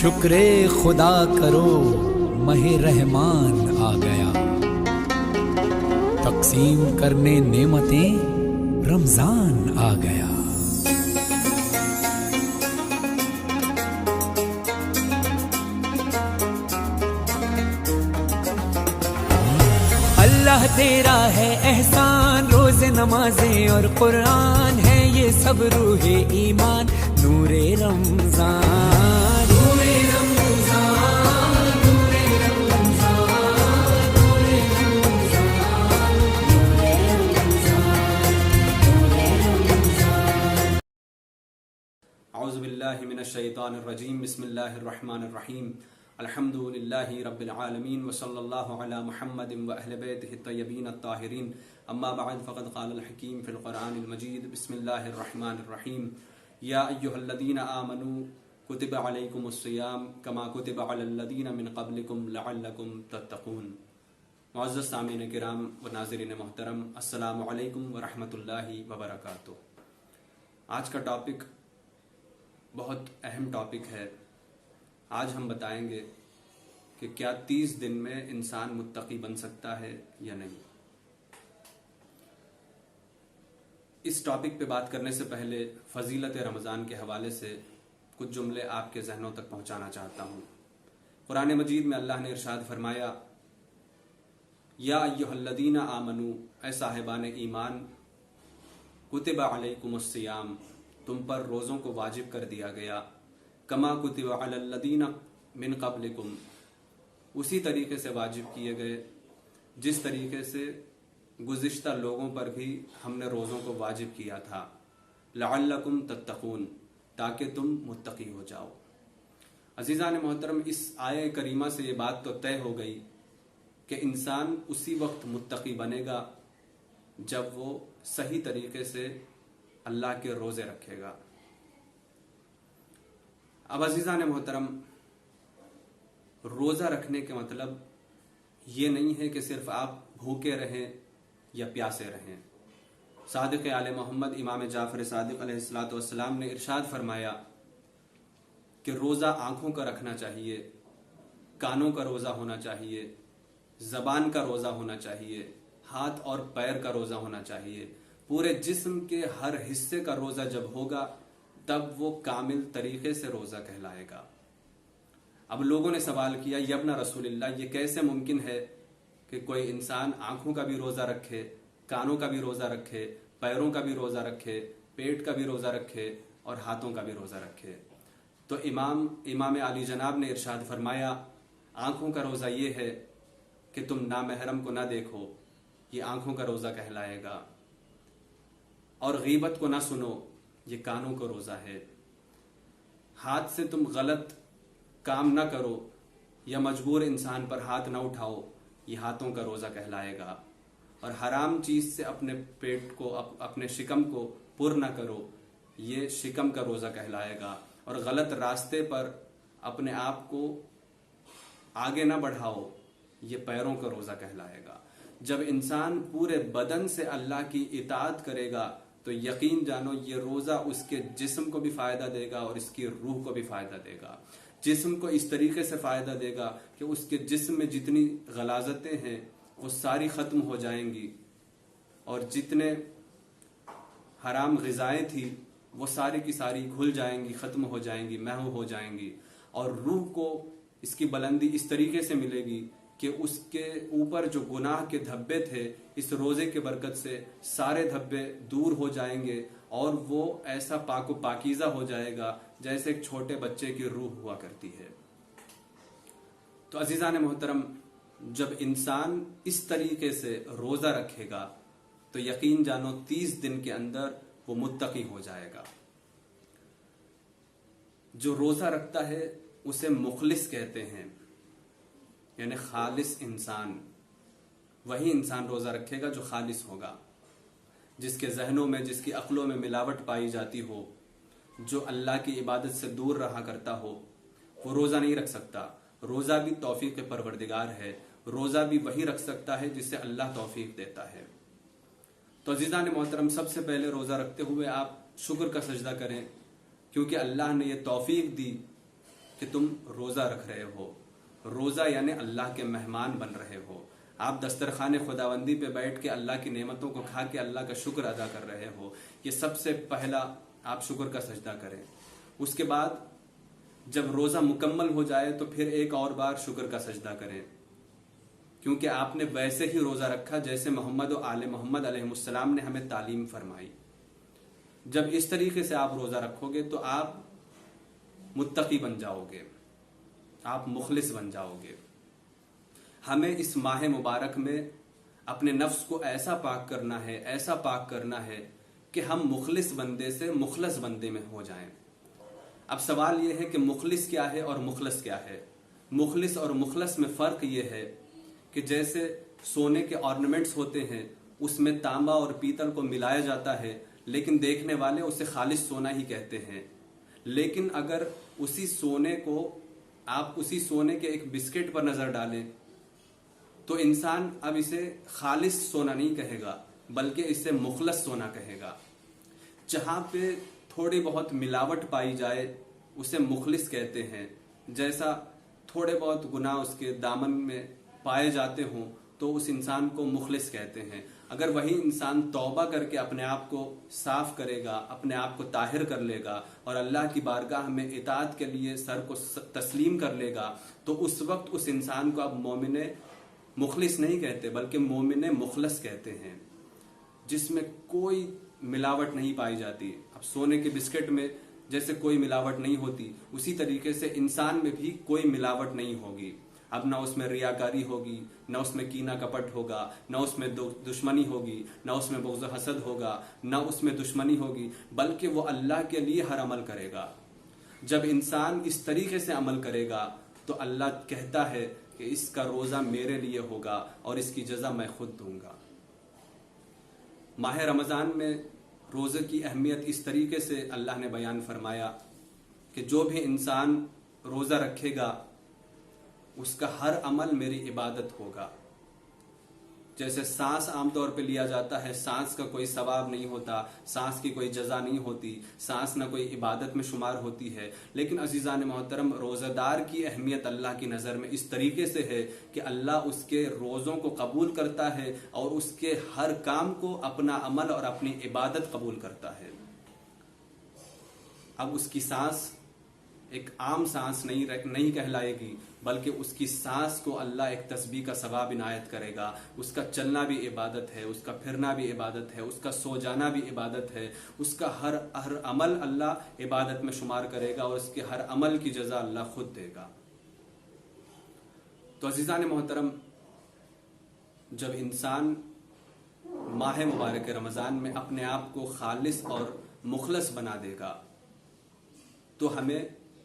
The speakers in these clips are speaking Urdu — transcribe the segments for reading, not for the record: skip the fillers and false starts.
شکر خدا کرو ماہ رحمان آ گیا، تقسیم کرنے نعمتیں رمضان آ گیا۔ اللہ تیرا ہے احسان، روز نمازیں اور قرآن ہے یہ سب روح ایمان، نور رمضان نور رمضان نور رمضان نور رمضان نور رمضان۔ اعوذ باللہ من الشیطان الرجیم، بسم اللہ الرحمن الرحیم، الحمد للہ رب العالمین وصلی اللہ علی محمد و اہل بیتہ الطیبین الطاہرین، اما بعد فقد قال الحکیم فی القرآن المجید، بسم اللہ الرحمن الرحیم، یا ایہا الذین آمنوا کتب علیکم الصیام کما کتب علی الذین من قبلکم لعلکم تتقون۔ معزز سامعین کرام و ناظرین محترم، السلام علیکم ورحمۃ اللہ وبرکاتہ۔ آج کا ٹاپک بہت اہم ٹاپک ہے۔ آج ہم بتائیں گے کہ کیا 30 دن میں انسان متقی بن سکتا ہے یا نہیں۔ اس ٹاپک پہ بات کرنے سے پہلے فضیلت رمضان کے حوالے سے کچھ جملے آپ کے ذہنوں تک پہنچانا چاہتا ہوں۔ قرآن مجید میں اللہ نے ارشاد فرمایا، یا ایھا الذین آمنوا، اے صاحبان ایمان، کتب علیکم الصیام، تم پر روزوں کو واجب کر دیا گیا، کما کتب علی الذین من قبلکم، اسی طریقے سے واجب کیے گئے جس طریقے سے گزشتہ لوگوں پر بھی ہم نے روزوں کو واجب کیا تھا، لعلکم تتقون، تاکہ تم متقی ہو جاؤ۔ عزیزان محترم، اس آیہ کریمہ سے یہ بات تو طے ہو گئی کہ انسان اسی وقت متقی بنے گا جب وہ صحیح طریقے سے اللہ کے روزے رکھے گا۔ اب عزیزان محترم، روزہ رکھنے کا مطلب یہ نہیں ہے کہ صرف آپ بھوکے رہیں یا پیاسے رہیں۔ صادق آل محمد امام جعفر صادق علیہ السلام نے ارشاد فرمایا کہ روزہ آنکھوں کا رکھنا چاہیے، کانوں کا روزہ ہونا چاہیے، زبان کا روزہ ہونا چاہیے، ہاتھ اور پیر کا روزہ ہونا چاہیے، پورے جسم کے ہر حصے کا روزہ جب ہوگا تب وہ کامل طریقے سے روزہ کہلائے گا۔ اب لوگوں نے سوال کیا، یا ابن رسول اللہ، یہ کیسے ممکن ہے کہ کوئی انسان آنکھوں کا بھی روزہ رکھے، کانوں کا بھی روزہ رکھے، پیروں کا بھی روزہ رکھے، پیٹ کا بھی روزہ رکھے اور ہاتھوں کا بھی روزہ رکھے؟ تو امام علی جناب نے ارشاد فرمایا، آنکھوں کا روزہ یہ ہے کہ تم نامحرم کو نہ دیکھو، یہ آنکھوں کا روزہ کہلائے گا، اور غیبت کو نہ سنو، یہ کانوں کا روزہ ہے۔ ہاتھ سے تم غلط کام نہ کرو یا مجبور انسان پر ہاتھ نہ اٹھاؤ، یہ ہاتھوں کا روزہ کہلائے گا، اور حرام چیز سے اپنے پیٹ کو، اپنے شکم کو پر نہ کرو، یہ شکم کا روزہ کہلائے گا، اور غلط راستے پر اپنے آپ کو آگے نہ بڑھاؤ، یہ پیروں کا روزہ کہلائے گا۔ جب انسان پورے بدن سے اللہ کی اطاعت کرے گا تو یقین جانو یہ روزہ اس کے جسم کو بھی فائدہ دے گا اور اس کی روح کو بھی فائدہ دے گا۔ جسم کو اس طریقے سے فائدہ دے گا کہ اس کے جسم میں جتنی غلاظتیں ہیں وہ ساری ختم ہو جائیں گی، اور جتنے حرام غذائیں تھیں وہ ساری کی ساری گھل جائیں گی، ختم ہو جائیں گی، محو ہو جائیں گی، اور روح کو اس کی بلندی اس طریقے سے ملے گی کہ اس کے اوپر جو گناہ کے دھبے تھے اس روزے کے برکت سے سارے دھبے دور ہو جائیں گے، اور وہ ایسا پاک و پاکیزہ ہو جائے گا جیسے ایک چھوٹے بچے کی روح ہوا کرتی ہے۔ تو عزیزان محترم، جب انسان اس طریقے سے روزہ رکھے گا تو یقین جانو 30 دن کے اندر وہ متقی ہو جائے گا۔ جو روزہ رکھتا ہے اسے مخلص کہتے ہیں، یعنی خالص انسان۔ وہی انسان روزہ رکھے گا جو خالص ہوگا، جس کے ذہنوں میں، جس کی عقلوں میں ملاوٹ پائی جاتی ہو، جو اللہ کی عبادت سے دور رہا کرتا ہو، وہ روزہ نہیں رکھ سکتا۔ روزہ بھی توفیق پروردگار ہے، روزہ بھی وہی رکھ سکتا ہے جسے اللہ توفیق دیتا ہے۔ تو عزیزان محترم، سب سے پہلے روزہ رکھتے ہوئے آپ شکر کا سجدہ کریں، کیونکہ اللہ نے یہ توفیق دی کہ تم روزہ رکھ رہے ہو. روزہ یعنی اللہ کے مہمان بن رہے ہو. آپ دسترخوان خداوندی پہ بیٹھ کے اللہ کی نعمتوں کو کھا کے اللہ کا شکر ادا کر رہے ہو. یہ سب سے پہلا آپ شکر کا سجدہ کریں. اس کے بعد جب روزہ مکمل ہو جائے تو پھر ایک اور بار شکر کا سجدہ کریں، کیونکہ آپ نے ویسے ہی روزہ رکھا جیسے محمد و آل محمد علیہ السلام نے ہمیں تعلیم فرمائی. جب اس طریقے سے آپ روزہ رکھو گے تو آپ متقی بن جاؤ گے، آپ مخلص بن جاؤ گے. ہمیں اس ماہ مبارک میں اپنے نفس کو ایسا پاک کرنا ہے، ایسا پاک کرنا ہے کہ ہم مخلص بندے سے مخلص بندے میں ہو جائیں. اب سوال یہ ہے کہ مخلص کیا ہے اور مخلص کیا ہے؟ مخلص اور مخلص میں فرق یہ ہے کہ جیسے سونے کے آرنامنٹس ہوتے ہیں، اس میں تانبا اور پیتل کو ملایا جاتا ہے، لیکن دیکھنے والے اسے خالص سونا ہی کہتے ہیں. لیکن اگر اسی سونے کو آپ اسی سونے کے ایک بسکٹ پر نظر ڈالیں تو انسان اب اسے خالص سونا نہیں کہے گا بلکہ اسے مخلص سونا کہے گا. جہاں پہ تھوڑی بہت ملاوٹ پائی جائے اسے مخلص کہتے ہیں. جیسا تھوڑے بہت گناہ اس کے دامن میں پائے جاتے ہوں تو اس انسان کو مخلص کہتے ہیں. اگر وہی انسان توبہ کر کے اپنے آپ کو صاف کرے گا، اپنے آپ کو طاہر کر لے گا اور اللہ کی بارگاہ میں اطاعت کے لیے سر کو تسلیم کر لے گا تو اس وقت اس انسان کو اب مومن مخلص نہیں کہتے بلکہ مومن مخلص کہتے ہیں، جس میں کوئی ملاوٹ نہیں پائی جاتی. اب سونے کے بسکٹ میں جیسے کوئی ملاوٹ نہیں ہوتی، اسی طریقے سے انسان میں بھی کوئی ملاوٹ نہیں ہوگی. اب نہ اس میں ریاکاری ہوگی، نہ اس میں کینہ کپٹ ہوگا، نہ اس میں دشمنی ہوگی، نہ اس میں بغض و حسد ہوگا، نہ اس میں دشمنی ہوگی، بلکہ وہ اللہ کے لیے ہر عمل کرے گا. جب انسان اس طریقے سے عمل کرے گا تو اللہ کہتا ہے کہ اس کا روزہ میرے لیے ہوگا اور اس کی جزا میں خود دوں گا. ماہ رمضان میں روزے کی اہمیت اس طریقے سے اللہ نے بیان فرمایا کہ جو بھی انسان روزہ رکھے گا اس کا ہر عمل میری عبادت ہوگا. جیسے سانس عام طور پہ لیا جاتا ہے، سانس کا کوئی ثواب نہیں ہوتا، سانس کی کوئی جزا نہیں ہوتی، سانس نہ کوئی عبادت میں شمار ہوتی ہے. لیکن عزیزان محترم، روزہ دار کی اہمیت اللہ کی نظر میں اس طریقے سے ہے کہ اللہ اس کے روزوں کو قبول کرتا ہے اور اس کے ہر کام کو اپنا عمل اور اپنی عبادت قبول کرتا ہے. اب اس کی سانس ایک عام سانس نہیں کہلائے گی بلکہ اس کی سانس کو اللہ ایک تسبیح کا ثواب عنایت کرے گا. اس کا چلنا بھی عبادت ہے، اس کا پھرنا بھی عبادت ہے، اس کا سو جانا بھی عبادت ہے. اس کا ہر عمل اللہ عبادت میں شمار کرے گا اور اس کے ہر عمل کی جزا اللہ خود دے گا. تو عزیزان محترم، جب انسان ماہ مبارک رمضان میں اپنے آپ کو خالص اور مخلص بنا دے گا تو ہمیں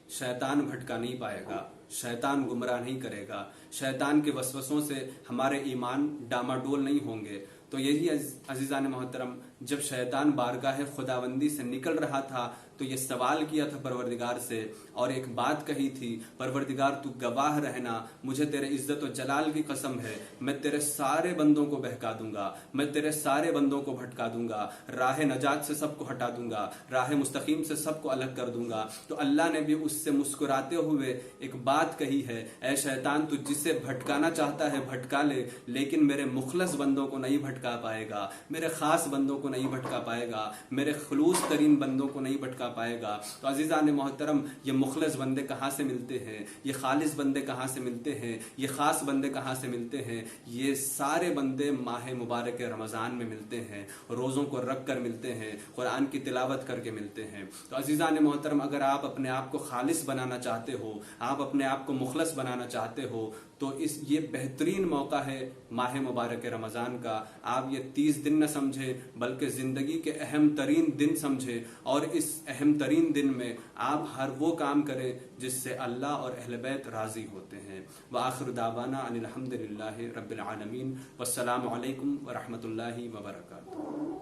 شیطان بھٹکا نہیں پائے گا، شیطان گمراہ نہیں کرے گا، شیطان کے وسوسوں سے ہمارے ایمان ڈاماڈول نہیں ہوں گے. تو یہی عزیزان محترم، جب شیطان بارگاہ خداوندی سے نکل رہا تھا تو یہ سوال کیا تھا پروردگار سے اور ایک بات کہی تھی، پروردگار تو گواہ رہنا، مجھے تیرے عزت و جلال کی قسم ہے، میں تیرے سارے بندوں کو بہکا دوں گا، میں تیرے سارے بندوں کو بھٹکا دوں گا، راہ نجات سے سب کو ہٹا دوں گا، راہ مستقیم سے سب کو الگ کر دوں گا. تو اللہ نے بھی اس سے مسکراتے ہوئے ایک بات کہی ہے، اے شیطان تو جسے بھٹکانا چاہتا ہے بھٹکا لے، لیکن میرے مخلص بندوں کو نہیں بھٹکا پائے گا، میرے خاص بندوں کو نہیں بھٹکا پائے گا، میرے خلوص ترین بندوں کو نہیں بھٹکا پائے گا. تو عزیزان محترم، یہ مخلص بندے کہاں سے ملتے ہیں؟ یہ خالص بندے کہاں سے ملتے ہیں؟ یہ خاص بندے کہاں سے ملتے ہیں؟ یہ سارے بندے ماہ مبارک رمضان میں ملتے ہیں، روزوں کو رکھ کر ملتے ہیں، قرآن کی تلاوت کر کے ملتے ہیں. تو عزیزان محترم، اگر آپ اپنے آپ کو خالص بنانا چاہتے ہو، آپ اپنے آپ کو مخلص بنانا چاہتے ہو تو یہ بہترین موقع ہے ماہ مبارک رمضان کا. آپ یہ 30 دن نہ سمجھے بلکہ زندگی کے اہم ترین دن سمجھے، اور اس اہم ترین دن میں آپ ہر وہ کام کریں جس سے اللہ اور اہل بیت راضی ہوتے ہیں. وآخر دعوانا ان الحمد للہ رب العالمین، والسلام علیکم ورحمۃ اللہ وبرکاتہ.